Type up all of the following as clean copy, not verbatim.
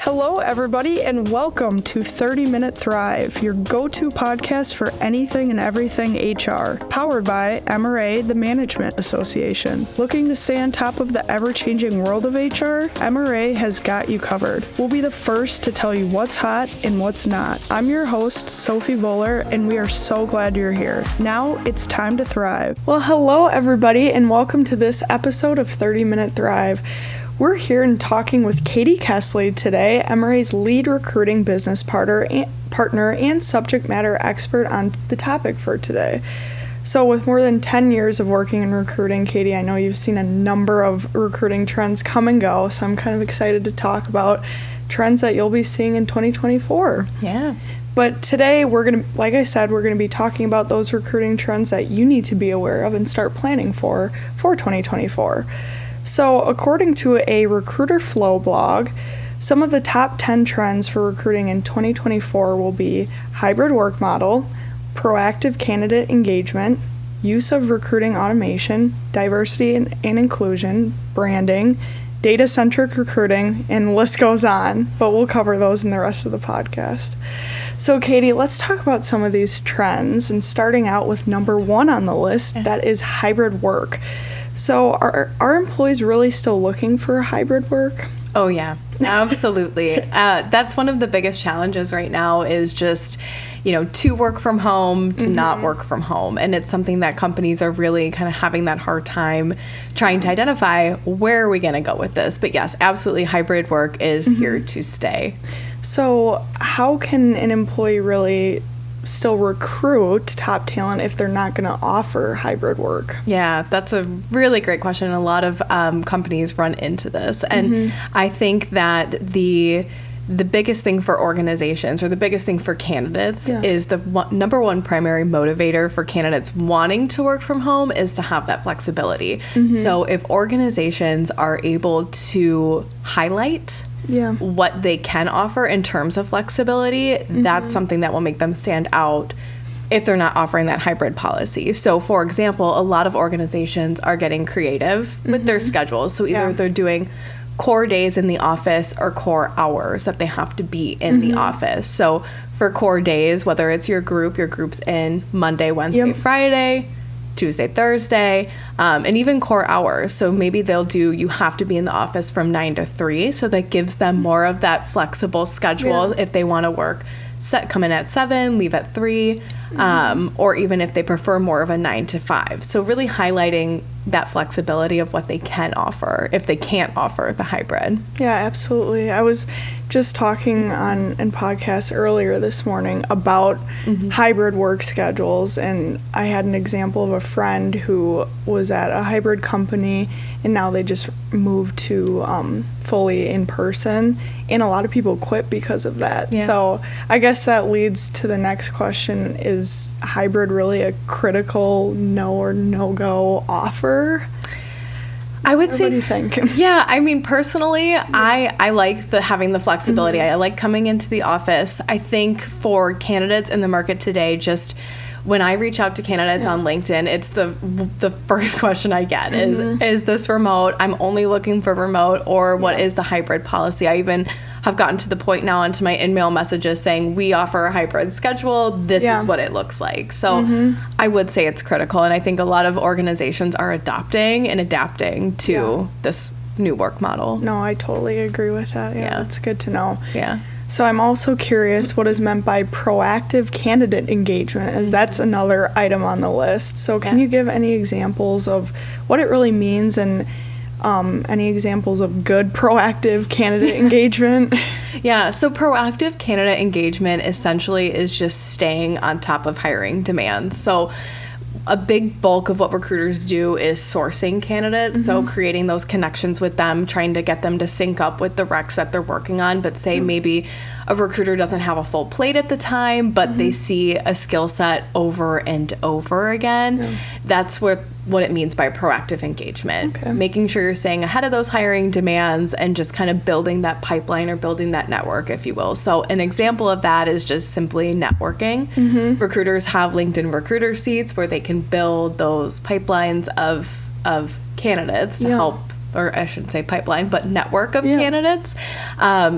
Hello, everybody, and welcome to 30-Minute Thrive, your go-to podcast for anything and everything HR, powered by MRA, the Management Association. Looking to stay on top of the ever-changing world of HR? MRA has got you covered. We'll be the first to tell you what's hot and what's not. I'm your host, Sophie Voller, and we are so glad you're here. Now it's time to thrive. Well, hello, everybody, and welcome to this episode of 30-Minute Thrive. We're here and talking with Katie Kestly today, MRA's lead recruiting business partner and subject matter expert on the topic for today. So with more than 10 years of working in recruiting, Katie, I know you've seen a number of recruiting trends come and go, so I'm kind of excited to talk about trends that you'll be seeing in 2024. Yeah. But today, we're going to be talking about those recruiting trends that you need to be aware of and start planning for 2024. So according to a Recruiter Flow blog, some of the top 10 trends for recruiting in 2024 will be hybrid work model, proactive candidate engagement, use of recruiting automation, diversity and inclusion, branding, data-centric recruiting, and the list goes on, but we'll cover those in the rest of the podcast. So Katie, let's talk about some of these trends, and starting out with number 1 on the list, that is hybrid work. So are employees really still looking for hybrid work? Oh, yeah, absolutely. That's one of the biggest challenges right now is just, to work from home, to not work from home. And it's something that companies are really kind of having that hard time trying to identify, where are we going to go with this? But yes, absolutely, hybrid work is here to stay. So how can an employee really still recruit top talent if they're not going to offer hybrid work? Yeah, that's a really great question. A lot of companies run into this. And I think that the biggest thing for organizations, or the biggest thing for candidates, is the number one primary motivator for candidates wanting to work from home is to have that flexibility. So if organizations are able to highlight what they can offer in terms of flexibility, that's something that will make them stand out if they're not offering that hybrid policy. So, for example, a lot of organizations are getting creative with their schedules. So either they're doing core days in the office or core hours that they have to be in the office. So for core days, whether it's your group's in Monday, Wednesday, Friday, Tuesday, Thursday, and even core hours. So maybe they'll do, you have to be in the office from 9 to 3. So that gives them more of that flexible schedule if they want to work, come in at 7, leave at 3, or even if they prefer more of a 9 to 5. So really highlighting that flexibility of what they can offer if they can't offer the hybrid. Yeah, absolutely. I was just talking on a podcast earlier this morning about hybrid work schedules, and I had an example of a friend who was at a hybrid company and now they just moved to fully in person, and a lot of people quit because of that. So I guess that leads to the next question: is hybrid really a critical no or no-go offer? I would say, what do you think? Yeah, I mean, personally, I like having the flexibility. I like coming into the office. I think for candidates in the market today, just when I reach out to candidates on LinkedIn, it's the first question I get is this remote? I'm only looking for remote, or what is the hybrid policy? I even have gotten to the point now into my in-mail messages saying, we offer a hybrid schedule. This is what it looks like. So I would say it's critical. And I think a lot of organizations are adopting and adapting to this new work model. No, I totally agree with that. Yeah, that's good to know. Yeah. So I'm also curious what is meant by proactive candidate engagement, as that's another item on the list. So can you give any examples of what it really means, and any examples of good proactive candidate engagement? Yeah, so proactive candidate engagement essentially is just staying on top of hiring demands. So a big bulk of what recruiters do is sourcing candidates, so creating those connections with them, trying to get them to sync up with the recs that they're working on. But say maybe a recruiter doesn't have a full plate at the time, but they see a skill set over and over again. That's what it means by proactive engagement. Making sure you're staying ahead of those hiring demands and just kind of building that pipeline or building that network, if you will. So an example of that is just simply networking. Recruiters have LinkedIn recruiter seats where they can build those pipelines of candidates to help or I shouldn't say pipeline, but network of candidates.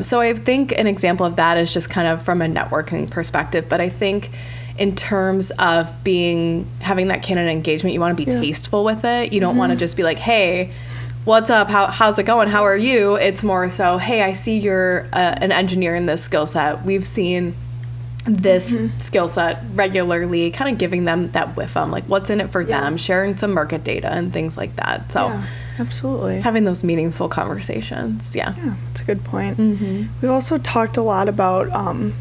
So I think an example of that is just kind of from a networking perspective. But I think in terms of having that candidate engagement, you want to be tasteful with it. You don't want to just be like, hey, what's up? How's it going? How are you? It's more so, hey, I see you're an engineer in this skill set. We've seen this skill set regularly, kind of giving them that WIFM, like what's in it for them, sharing some market data and things like that. So absolutely. Having those meaningful conversations. Yeah, that's a good point. We've also talked a lot about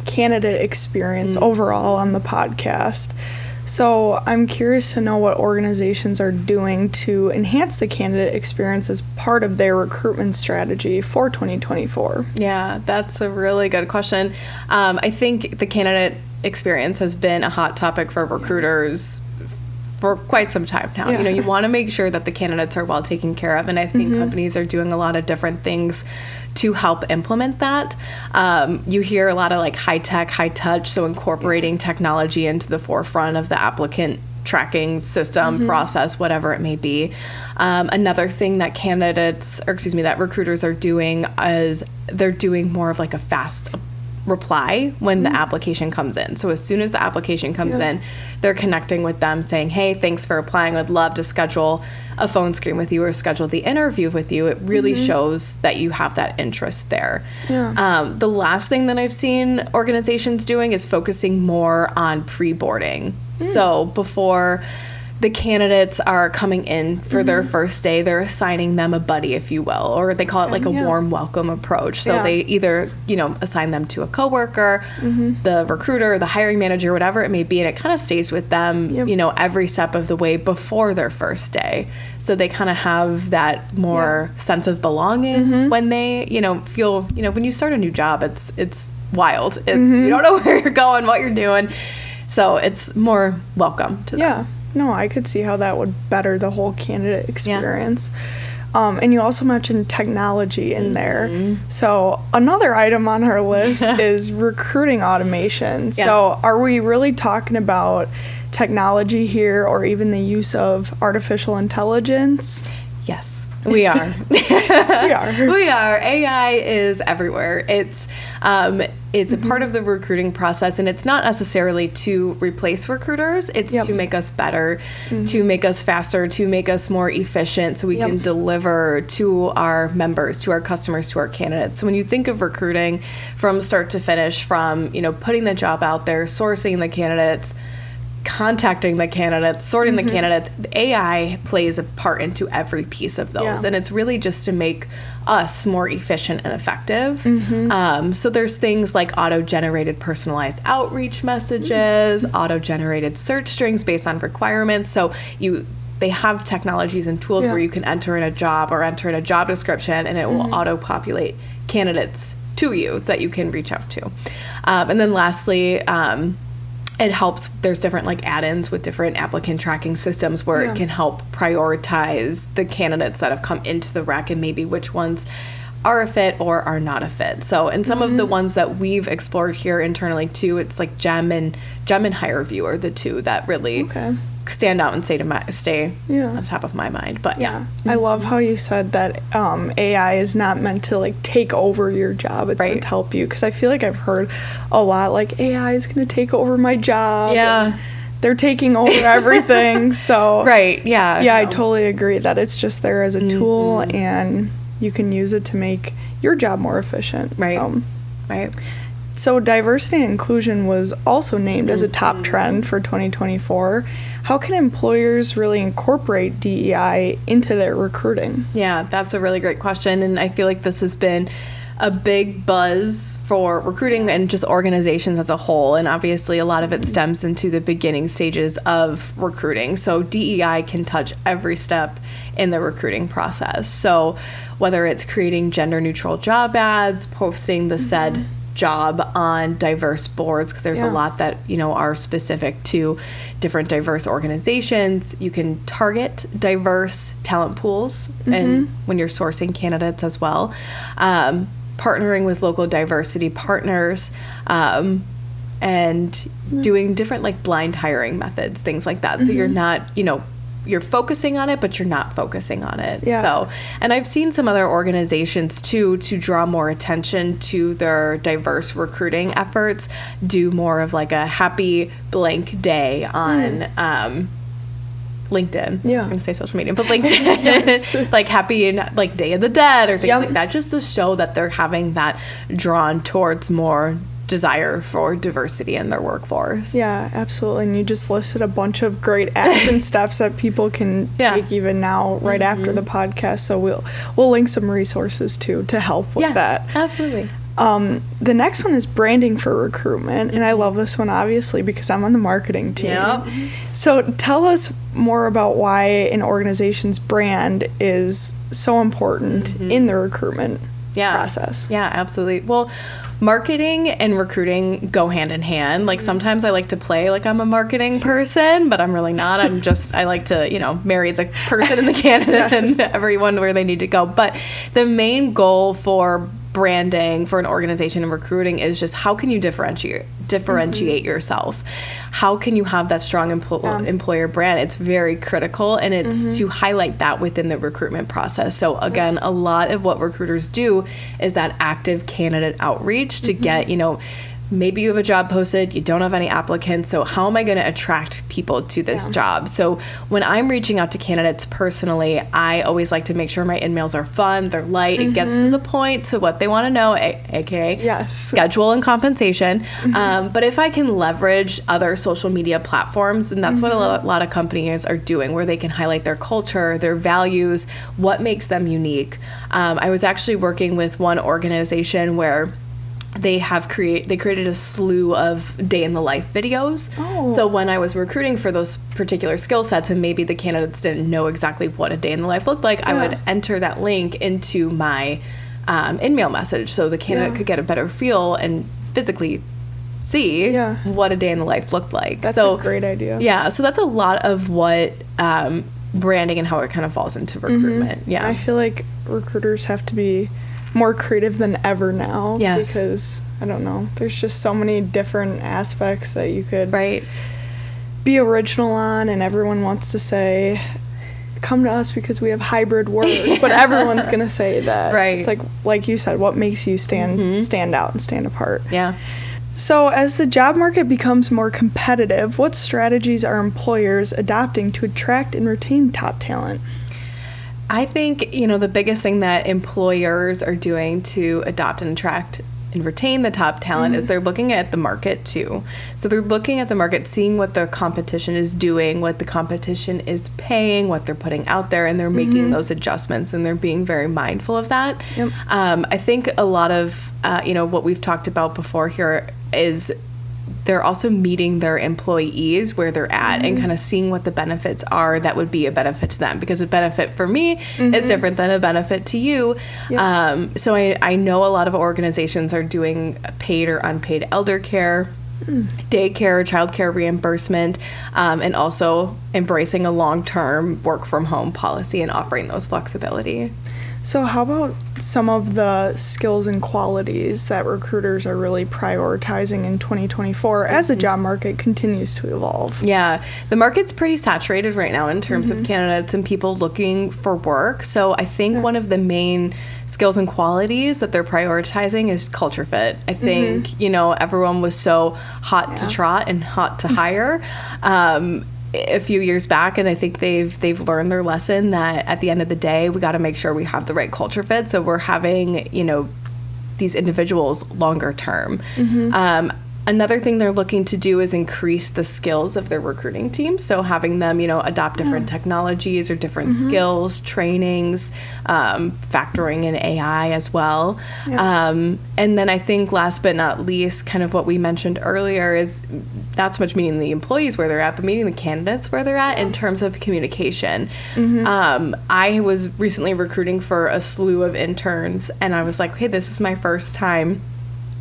candidate experience overall on the podcast. So I'm curious to know what organizations are doing to enhance the candidate experience as part of their recruitment strategy for 2024. Yeah, that's a really good question. I think the candidate experience has been a hot topic for recruiters for quite some time now. You know, you want to make sure that the candidates are well taken care of, and I think companies are doing a lot of different things to help implement that. You hear a lot of like high tech, high touch, so incorporating technology into the forefront of the applicant tracking system, process, whatever it may be. Another thing that that recruiters are doing is they're doing more of like a fast reply when the application comes in. So as soon as the application comes in, they're connecting with them saying, hey, thanks for applying. I'd love to schedule a phone screen with you or schedule the interview with you. It really shows that you have that interest there. The last thing that I've seen organizations doing is focusing more on pre-boarding. So before the candidates are coming in for their first day, they're assigning them a buddy, if you will, or they call it like a warm welcome approach. So they either, assign them to a coworker, the recruiter, the hiring manager, whatever it may be, and it kind of stays with them, every step of the way before their first day. So they kind of have that more sense of belonging when they, feel, when you start a new job, it's wild. It's you don't know where you're going, what you're doing. So it's more welcome to them. No, I could see how that would better the whole candidate experience. And you also mentioned technology in there. So another item on our list is recruiting automation. So are we really talking about technology here, or even the use of artificial intelligence? Yes, we are. We are. AI is everywhere. It's a part of the recruiting process, and it's not necessarily to replace recruiters. It's to make us better, to make us faster, to make us more efficient, so we can deliver to our members, to our customers, to our candidates. So when you think of recruiting from start to finish, from putting the job out there, sourcing the candidates, contacting the candidates, sorting the candidates, AI plays a part into every piece of those. And it's really just to make us more efficient and effective. So there's things like auto-generated personalized outreach messages, auto-generated search strings based on requirements. So they have technologies and tools where you can enter in a job or enter in a job description, and it will auto-populate candidates to you that you can reach out to. And then lastly, it helps. There's different like add-ins with different applicant tracking systems where it can help prioritize the candidates that have come into the rec and maybe which ones are a fit or are not a fit. So, and some of the ones that we've explored here internally too, it's like Gem and HireView are the two that really stand out and stay on top of my mind. But I love how you said that AI is not meant to like take over your job. It's meant to help you, because I feel like I've heard a lot like AI is going to take over my job. They're taking over everything. So I totally agree that it's just there as a tool, and you can use it to make your job more efficient. So diversity and inclusion was also named as a top trend for 2024. How can employers really incorporate DEI into their recruiting? Yeah, that's a really great question. And I feel like this has been a big buzz for recruiting and just organizations as a whole. And obviously a lot of it stems into the beginning stages of recruiting. So DEI can touch every step in the recruiting process. So whether it's creating gender neutral job ads, posting the said job on diverse boards, because there's a lot that are specific to different diverse organizations. You can target diverse talent pools and when you're sourcing candidates as well, partnering with local diversity partners, and doing different like blind hiring methods, things like that. So you're not you're focusing on it, but you're not focusing on it. Yeah. So, and I've seen some other organizations too, to draw more attention to their diverse recruiting efforts, do more of like a happy blank day on LinkedIn. Yeah. I was going to say social media, but LinkedIn, like happy like Day of the Dead or things like that, just to show that they're having that drawn towards more desire for diversity in their workforce. Yeah, absolutely. And you just listed a bunch of great action steps that people can take even now, right after the podcast. So we'll link some resources too to help with that. Absolutely. The next one is branding for recruitment, and I love this one obviously because I'm on the marketing team. Yep. So tell us more about why an organization's brand is so important in the recruitment process. Yeah, absolutely. Well, marketing and recruiting go hand in hand. Like sometimes I like to play like I'm a marketing person, but I'm really not. I like to, marry the person and the candidate and everyone where they need to go. But the main goal for branding for an organization and recruiting is just how can you differentiate yourself? How can you have that strong employer brand? It's very critical, and it's to highlight that within the recruitment process. So again, a lot of what recruiters do is that active candidate outreach to get, maybe you have a job posted, you don't have any applicants, so how am I going to attract people to this job? So when I'm reaching out to candidates personally, I always like to make sure my emails are fun, they're light, it gets to the point, to what they want to know, aka schedule and compensation. But if I can leverage other social media platforms, and that's what a lot of companies are doing, where they can highlight their culture, their values, what makes them unique. I was actually working with one organization where they created a slew of day in the life videos. So when I was recruiting for those particular skill sets, and maybe the candidates didn't know exactly what a day in the life looked like, I would enter that link into my in-mail message so the candidate could get a better feel and physically see what a day in the life looked like. That's a great idea. Yeah, so that's a lot of what branding and how it kind of falls into recruitment. Yeah, I feel like recruiters have to be more creative than ever now. Because I don't know, there's just so many different aspects that you could be original on, and everyone wants to say come to us because we have hybrid work, but everyone's gonna say that. It's like you said, what makes you stand out and stand apart. So as the job market becomes more competitive, what strategies are employers adopting to attract and retain top talent? I think, the biggest thing that employers are doing to adopt and attract and retain the top talent is they're looking at the market too. So they're looking at the market, seeing what the competition is doing, what the competition is paying, what they're putting out there, and they're making those adjustments, and they're being very mindful of that. I think a lot of, what we've talked about before here is they're also meeting their employees where they're at and kind of seeing what the benefits are that would be a benefit to them, because a benefit for me is different than a benefit to you. So I know a lot of organizations are doing paid or unpaid elder care, daycare, childcare reimbursement, and also embracing a long-term work from home policy and offering those flexibility. So how about some of the skills and qualities that recruiters are really prioritizing in 2024 as the job market continues to evolve? Yeah, the market's pretty saturated right now in terms of candidates and people looking for work. So I think one of the main skills and qualities that they're prioritizing is culture fit. I think, everyone was so hot to trot and hot to hire. A few years back, and I think they've learned their lesson that at the end of the day, we got to make sure we have the right culture fit, so we're having these individuals longer term. Another thing they're looking to do is increase the skills of their recruiting team. So having them, adopt different technologies or different skills, trainings, factoring in AI as well. And then I think last but not least, kind of what we mentioned earlier is not so much meeting the employees where they're at, but meeting the candidates where they're at in terms of communication. I was recently recruiting for a slew of interns, and I was like, hey, this is my first time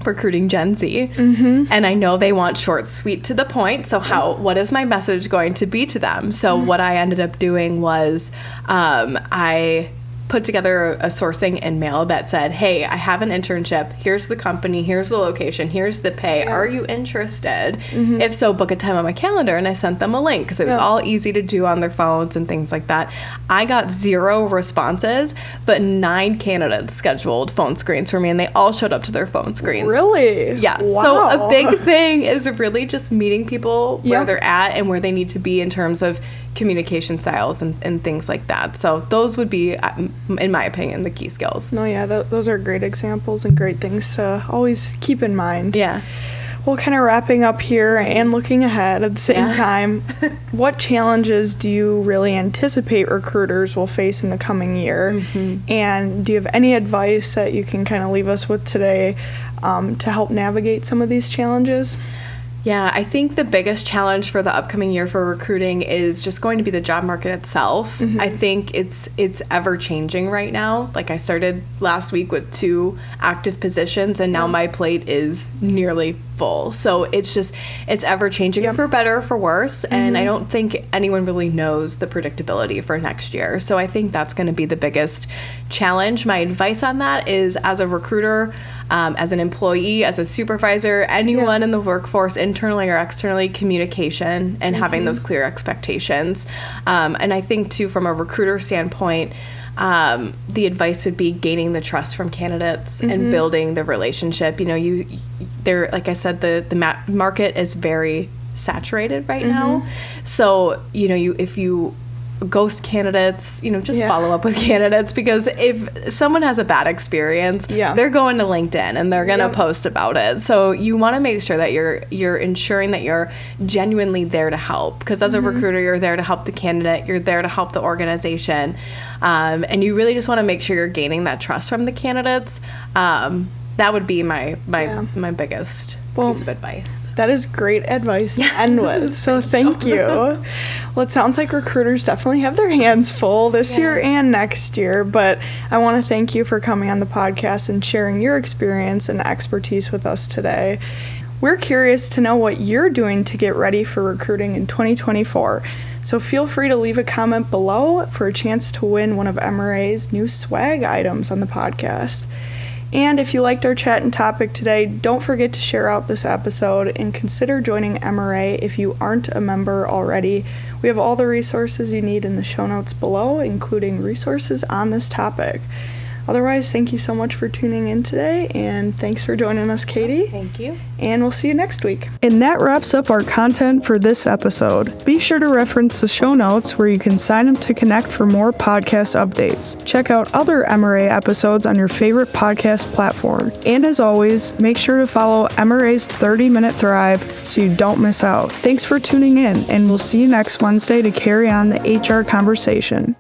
recruiting Gen Z, and I know they want short, sweet, to the point. So what is my message going to be to them? So what I ended up doing was I put together a sourcing and mail that said, hey, I have an internship. Here's the company. Here's the location. Here's the pay. Yeah. Are you interested? If so, book a time on my calendar. And I sent them a link because it was all easy to do on their phones and things like that. I got 0 responses, but 9 candidates scheduled phone screens for me, and they all showed up to their phone screens. Really? Yeah. Wow. So a big thing is really just meeting people where they're at and where they need to be in terms of communication styles and things like that. So those would be, in my opinion, the key skills. No, yeah, those are great examples and great things to always keep in mind. Yeah. Well, kind of wrapping up here and looking ahead at the same time, what challenges do you really anticipate recruiters will face in the coming year? And do you have any advice that you can kind of leave us with today to help navigate some of these challenges? Yeah, I think the biggest challenge for the upcoming year for recruiting is just going to be the job market itself. I think it's ever changing right now. Like, I started last week with 2 active positions, and now my plate is nearly full. So it's ever changing for better or for worse. And I don't think anyone really knows the predictability for next year. So I think that's going to be the biggest challenge. My advice on that is, as a recruiter, as an employee, as a supervisor, anyone in the workforce, internally or externally, communication and having those clear expectations. And I think, too, from a recruiter standpoint, the advice would be gaining the trust from candidates and building the relationship. You know, there, like I said, the market is very saturated right now. So, you know, if you ghost candidates, you know, just follow up with candidates, because if someone has a bad experience, they're going to LinkedIn and they're going to post about it. So you want to make sure that you're ensuring that you're genuinely there to help, because as a recruiter, you're there to help the candidate, you're there to help the organization, and you really just want to make sure you're gaining that trust from the candidates. That would be my biggest piece of advice. That is great advice to end with. So thank you. Well, it sounds like recruiters definitely have their hands full this year and next year, but I want to thank you for coming on the podcast and sharing your experience and expertise with us today. We're curious to know what you're doing to get ready for recruiting in 2024. So feel free to leave a comment below for a chance to win one of MRA's new swag items on the podcast. And if you liked our chat and topic today, don't forget to share out this episode and consider joining MRA if you aren't a member already. We have all the resources you need in the show notes below, including resources on this topic. Otherwise, thank you so much for tuning in today, and thanks for joining us, Katie. Thank you. And we'll see you next week. And that wraps up our content for this episode. Be sure to reference the show notes where you can sign up to connect for more podcast updates. Check out other MRA episodes on your favorite podcast platform. And as always, make sure to follow MRA's 30-Minute Thrive so you don't miss out. Thanks for tuning in, and we'll see you next Wednesday to carry on the HR conversation.